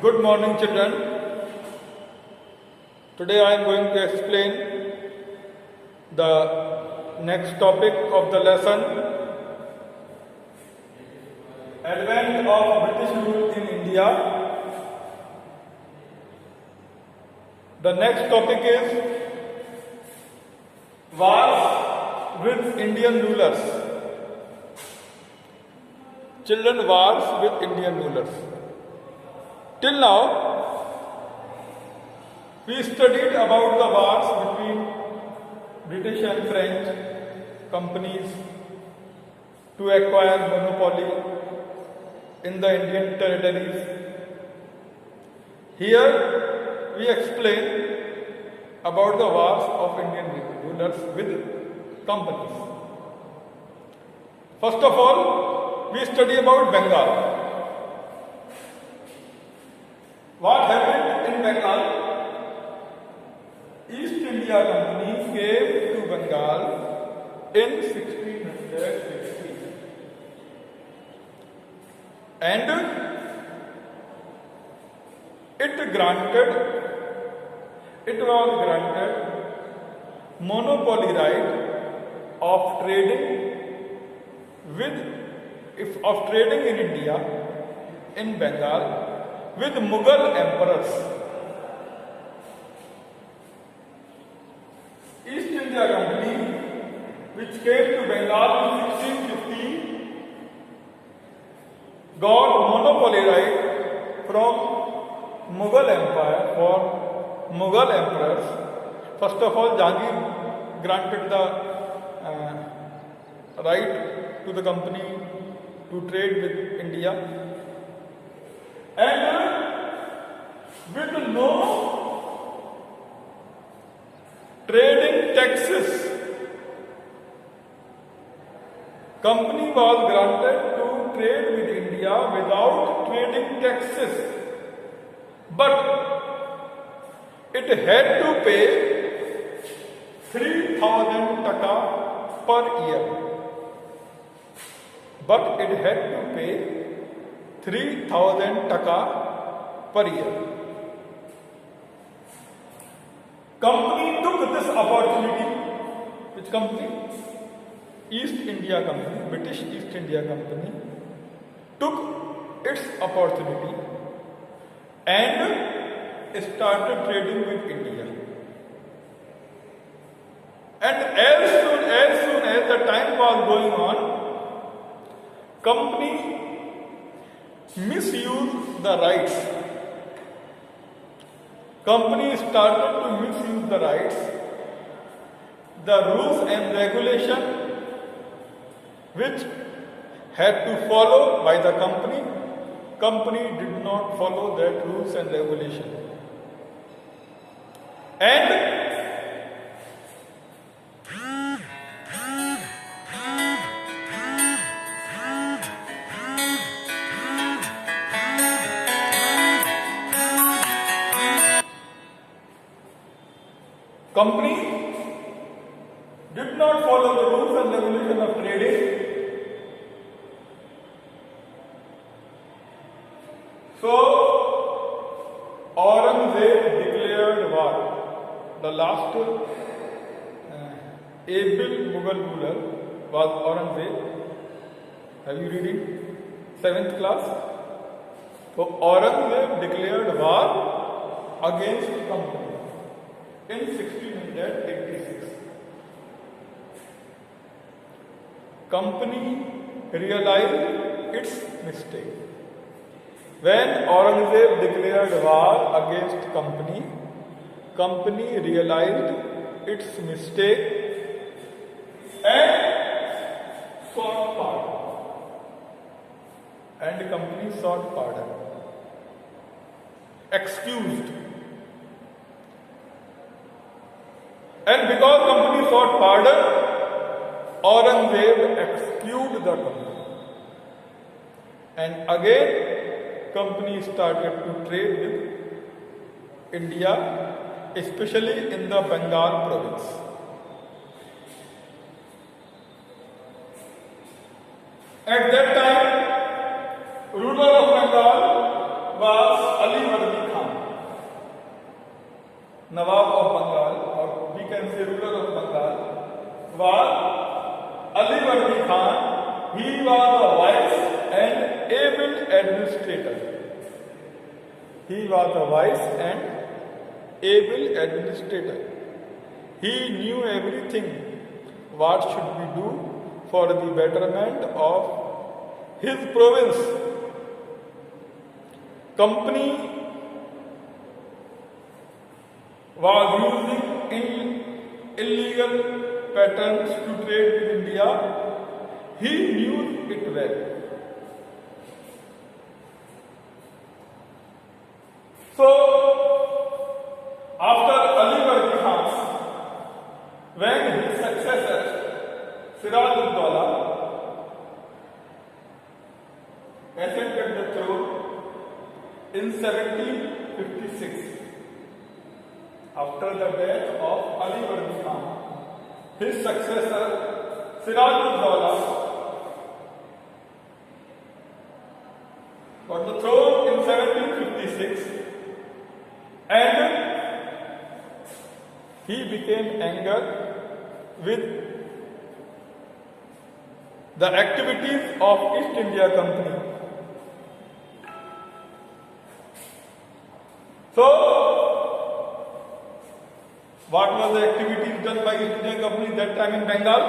Good morning, children. Today I am going to explain the next topic of the lesson, Advent of British rule in India. The next topic is wars with Indian rulers. Children, wars with Indian rulers. Till now, we studied about the wars between British and French companies to acquire monopoly in the Indian territories. Here, we explain about the wars of Indian rulers with companies. First of all, we study about Bengal. What happened in Bengal? East India Company came to Bengal in 1660 and it was granted monopoly right of trading in India, in Bengal, with Mughal emperors. East India Company, which came to Bengal in 1650, got monopoly right from Mughal Empire for Mughal emperors. First of all, Jahangir granted the right to the company to trade with India, and with no trading taxes, company was granted to trade with India without trading taxes, but it had to pay 3,000 taka per year. But it had to pay 3,000 taka per year. Company took this opportunity. Which company? East India Company, British East India Company, took its opportunity and started trading with India. And as soon as the time was going on, company misused the rights. Company started to misuse the rights. The rules and regulation which had to follow by the company did not follow that rules and regulation. And company did not follow the rules and regulation of trading. So, Aurangzeb declared war. The last able Mughal ruler was Aurangzeb. Have you reading 7th class? So, Aurangzeb declared war against company in 1686. Company realized its mistake. When Aurangzeb declared war against company realized its mistake and sought pardon. And company sought pardon. Excused. And because company sought pardon, Aurangzeb excused the company. And again, company started to trade with India, especially in the Bengal province. At that time, ruler of Bengal was Ali Mardana. was Ali Bardi Khan. He was a wise and able administrator. He was a wise and able administrator. He knew everything what should be do for the betterment of his province. Company was using illegal patterns to trade with India. He knew it well. So, after Ali Bardi Khan, when his successor Siraj-ud-Dawla ascended the throne in 1756, after the death of Ali Bardi Khan, his successor Siraj-ud-Dawla got the throne in 1756, and he became angered with the activities of East India Company. So, what was the activities done by East India Company that time in Bengal?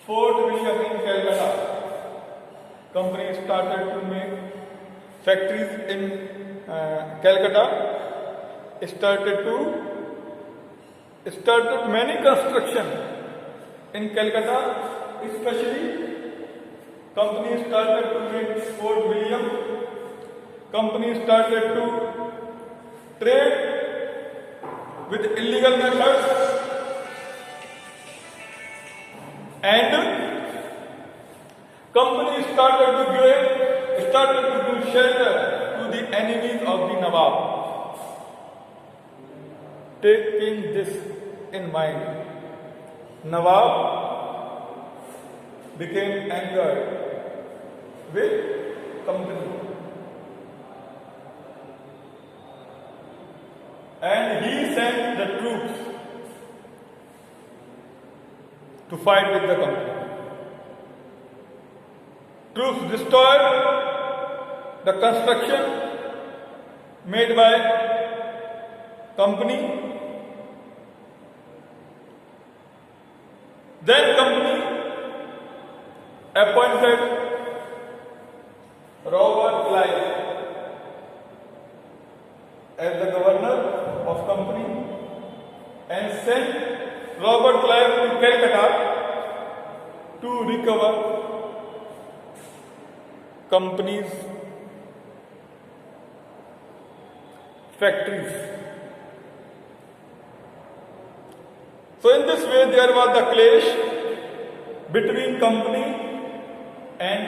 Fort William in Calcutta. Company started to make factories in Calcutta. Started many construction in Calcutta, especially company started to make Fort William. Company started to trade with illegal methods, and company started to do shelter to the enemies of the Nawab. Taking this in mind, Nawab became angered with company, and he sent the troops to fight with the company. Troops destroyed the construction made by company. Then company appointed Robert Clive as the governor of company and sent Robert Clive to Calcutta to recover company's factories. So in this way there was the clash between company and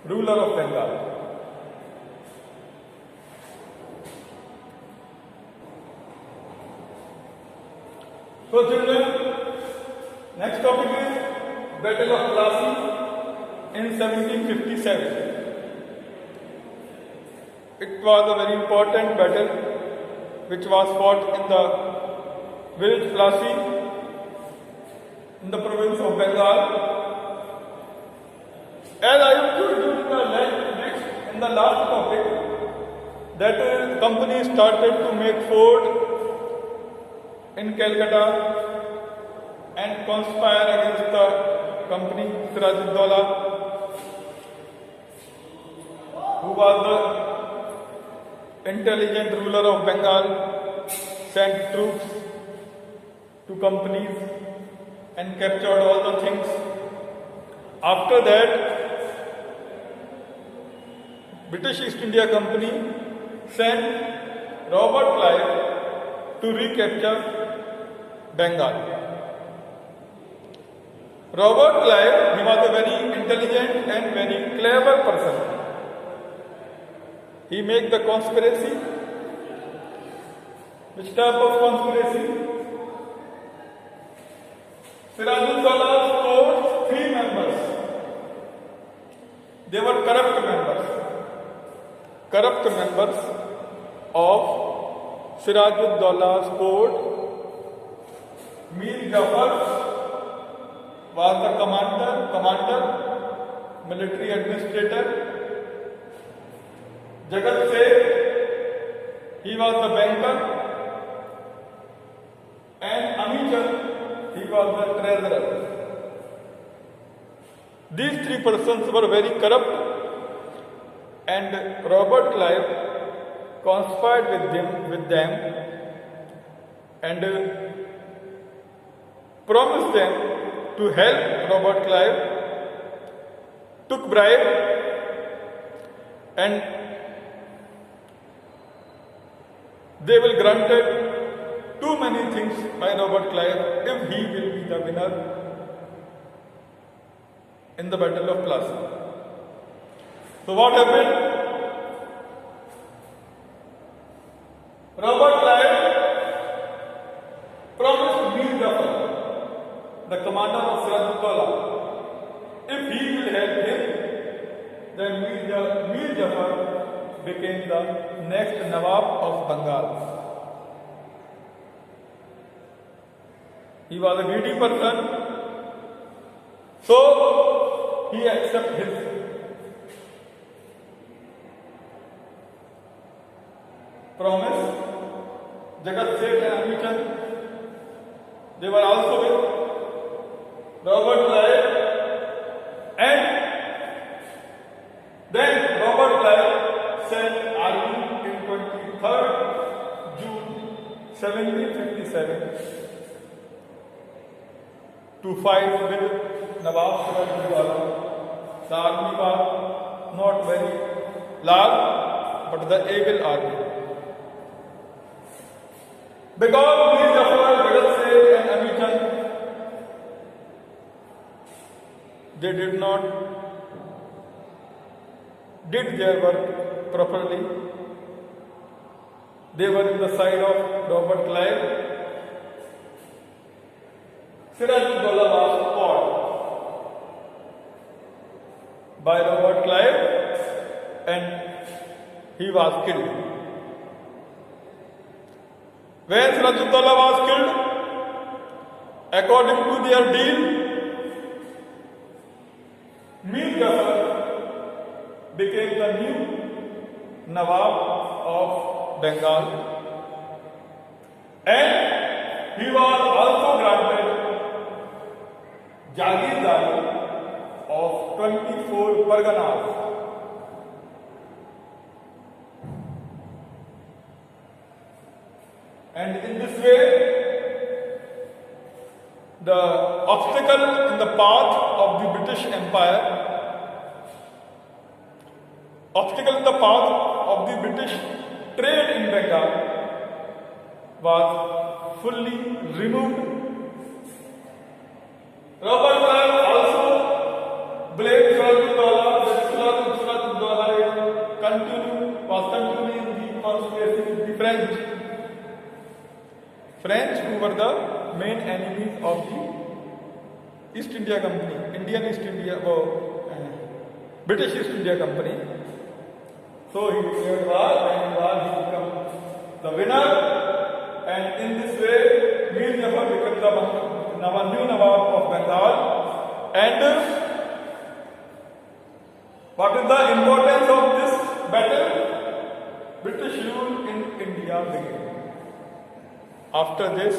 ruler of Bengal. So children, next topic is Battle of Plassey in 1757. It was a very important battle which was fought in the village Plassey in the province of Bengal. As I have told you in the last topic, that company started to make fort in Calcutta and conspire against the company. Siraj-ud-Dawla, who was the intelligent ruler of Bengal, sent troops to companies and captured all the things. After that, British East India Company sent Robert Clive to recapture Bengal. Robert Clive, he was a very intelligent and very clever person. He made the conspiracy. Which type of conspiracy? Siraj-ud-Dawla chose 3 members. They were corrupt members of Sirajuddaullah's court. Mir Jafar was the commander, military administrator. Jagat Seth, he was the banker, and Amichand, he was the treasurer. These three persons were very corrupt, and Robert Clive conspired with them and promised them to help Robert Clive, took bribe, and they will granted too many things by Robert Clive if he will be the winner in the Battle of Plassey. So what happened? Robert Clive promised Mir Jafar, the commander of Sirajuddaulah, if he will help him, then Mir Jafar became the next Nawab of Bengal. He was a greedy person, so he accepted his promise. Jagat Seth and Amichand, they were also with Robert Clive, and then Robert Clive sent army in 23rd June 1757 to fight with Nawab Sirajuddaulah. The army was not very large, but the able army. Because Mir Jafar, Jagat Seth and Amichand, they did not did their work properly. They were in the side of Robert Clive. Sirajuddaulah was fought by Robert Clive and he was killed. When Sirajuddaulah was killed, according to their deal, Mir Jafar became the new Nawab of Bengal, and he was also granted Jagirdari of 24 Parganas. And in this way, the obstacle in the path of the British Empire, obstacle in the path of the British trade in Bengal was fully removed. Robert Clive also blamed Sirajuddaulah that Sirajuddaulah was continuing the conspiracy with the French. French, who were the main enemies of the East India Company, British East India Company. So he declared war, and he became the winner, and in this way, Mir Jafar became the new Nawab of Bengal. And what is the importance of this battle? British rule in India began. After this,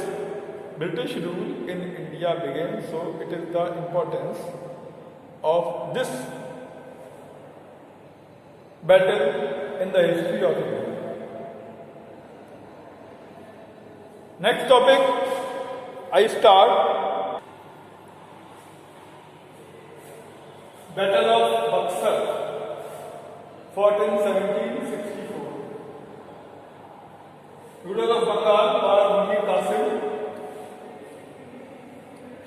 British rule in India began, so it is the importance of this battle in the history of India. Next topic, I start Battle of Buxar, 1417-64. Ruler of Bengal was Mir Qasim.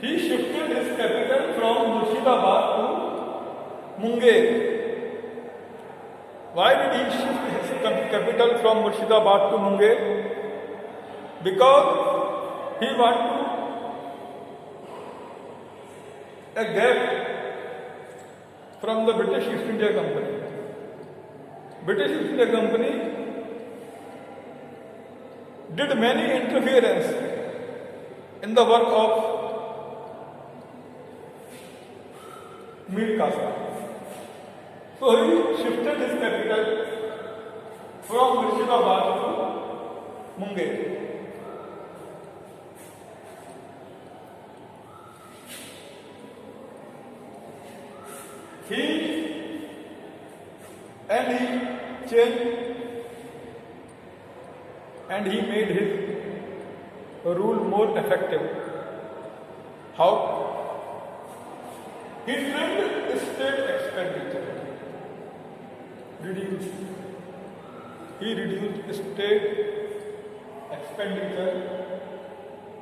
He shifted his capital from Murshidabad to Munger. Why did he shift his capital from Murshidabad to Munger? Because he wanted a gap from the British East India Company. British East India Company, did many interference in the work of Mir Qasim. So he shifted his capital from Murshidabad to Munger. He changed and he made his rule more effective. How? He trimmed state expenditure. He reduced state expenditure.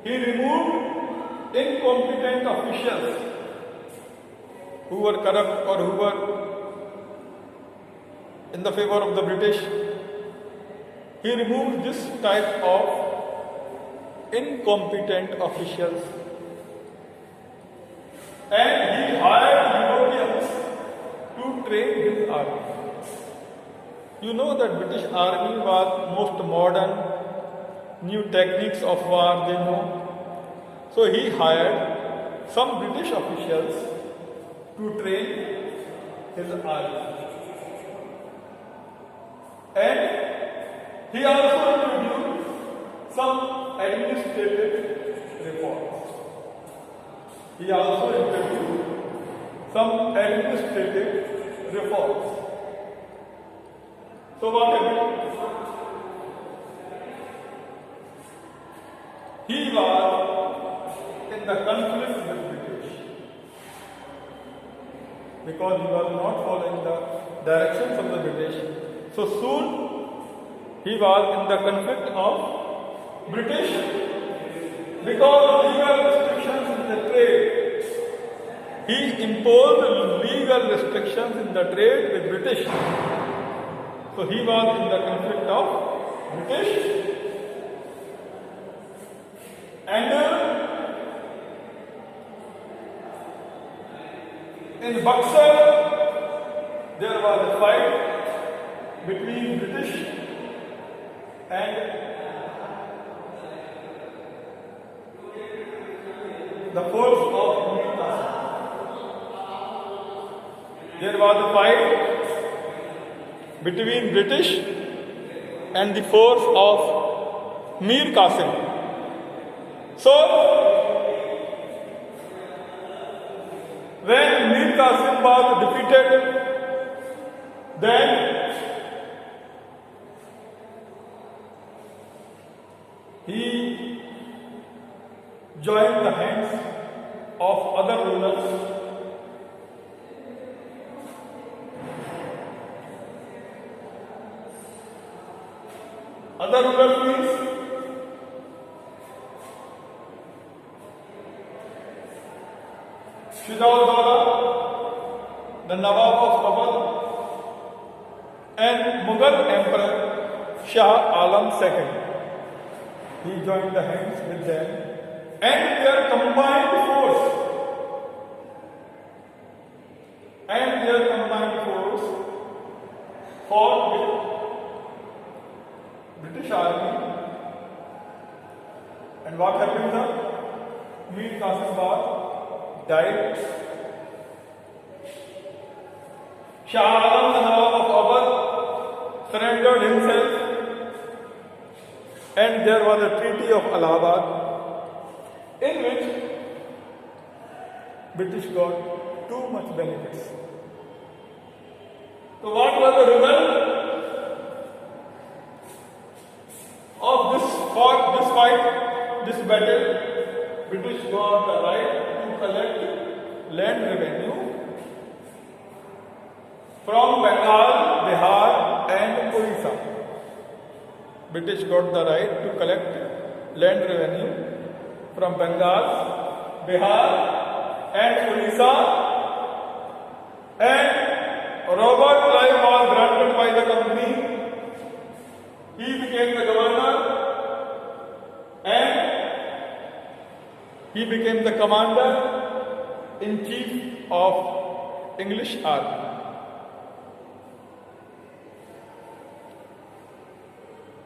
He removed incompetent officials who were corrupt or who were in the favor of the British. He removed this type of incompetent officials and he hired Europeans to train his army. You know that British army was most modern, new techniques of war they know. So he hired some British officials to train his army. And he also introduced some administrative reforms. He also introduced some administrative reforms. So what happened? He was in the conflict with British because he was not following the directions of the British. So soon he was in the conflict of British because of legal restrictions in the trade. He imposed legal restrictions in the trade with British. So he was in the conflict of British. And in Buxar, there was a fight between British and the force of Mir Qasim. There was a fight between British and the force of Mir Qasim. So, when Mir Qasim was defeated, then he joined the hands of other rulers. Other rulers means Shuja'ud-Dawla, the Nawab of Awadh, and Mughal Emperor Shah Alam II. He joined the hands with them and their combined force. Fought with British army. And what happened now? Mir Qasim died. Shah Alam, the Nawab of Awadh, surrendered himself, and there was a treaty of Allahabad in which British got too much benefits. So what was the result of this fight, this battle? British got the right to collect land revenue from Bengal, Bihar and Orissa. British got the right to collect land revenue from Bengal, Bihar and Orissa, and Robert Clive was granted by the company. He became the governor and he became the commander-in-chief of English Army.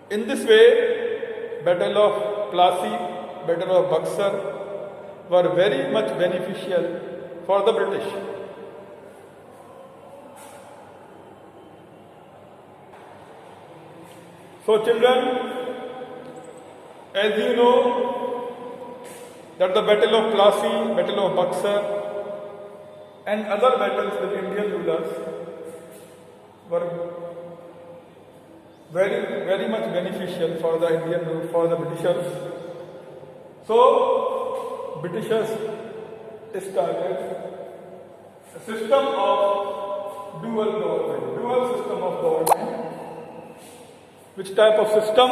In this way, Battle of Plassey, Battle of Buxar were very much beneficial for the British. So children, as you know that the Battle of Plassey, Battle of Buxar and other battles with Indian rulers were very much beneficial for the Britishers. So Britishers started a system of dual system of government. Which type of system?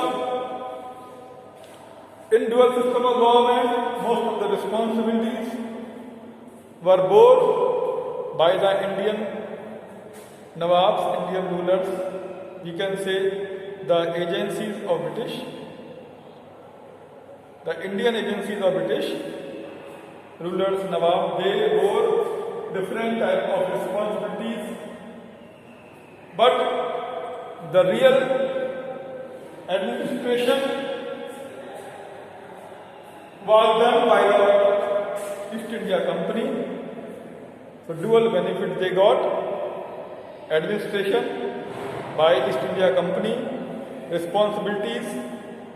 In dual system of government, most of the responsibilities were borne by the Indian Nawabs, Indian rulers. We can say the agencies of British, the Indian agencies of British rulers, Nawab, they bore different type of responsibilities, but the real administration was done by the East India Company. So dual benefit they got: administration by East India Company, responsibilities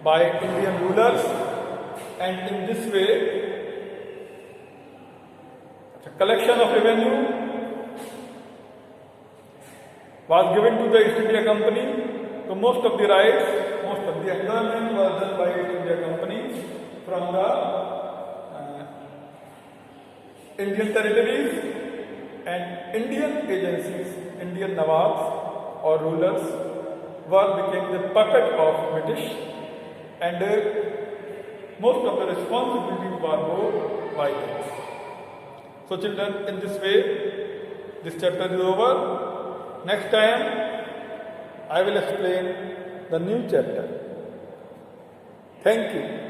by Indian rulers, and in this way the collection of revenue was given to the East India Company. So most of the rights, most of the enjoyment was done by East India Company from the Indian territories, and Indian agencies, Indian Nawabs or rulers became the puppet of British, and most of the responsibilities were borne by them. So children, in this way this chapter is over. Next time I will explain the new chapter. Thank you.